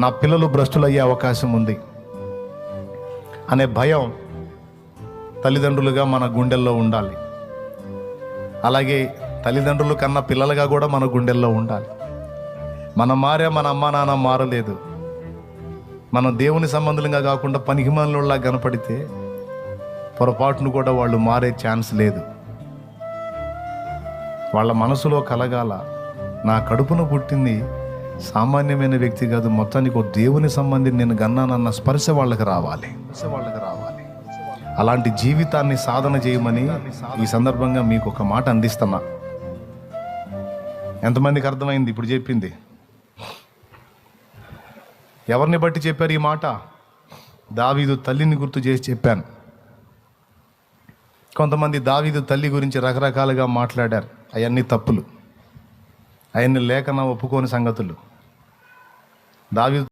నా పిల్లలు భ్రష్టులయ్యే అవకాశం ఉంది అనే భయం తల్లిదండ్రులుగా మన గుండెల్లో ఉండాలి. అలాగే తల్లిదండ్రులు కన్నా పిల్లలుగా కూడా మన గుండెల్లో ఉండాలి. మనం మారే, మన అమ్మ నాన్న మారలేదు. మనం దేవుని సంబంధులుగా కాకుండా పనికిమాలినోళ్ళలా కనపడితే పొరపాటును కూడా వాళ్ళు మారే ఛాన్స్ లేదు. వాళ్ళ మనసులో కలగాల, నా కడుపున పుట్టింది సామాన్యమైన వ్యక్తి కాదు, మొత్తానికి ఒక దేవుని సంబంధి నేను గన్నానన్న స్పర్శ వాళ్ళకి రావాలి. అలాంటి జీవితాన్ని సాధన చేయమని ఈ సందర్భంగా మీకు ఒక మాట అందిస్తున్నా. ఎంతమందికి అర్థమైంది ఇప్పుడు చెప్పింది? ఎవరిని బట్టి చెప్పారు ఈ మాట? దావీదు తల్లిని గుర్తు చేసి చెప్పాను. కొంతమంది దావీదు తల్లి గురించి రకరకాలుగా మాట్లాడారు. అవన్నీ తప్పులు, అవన్నీ లేఖన ఒప్పుకోని సంగతులు. దావీదు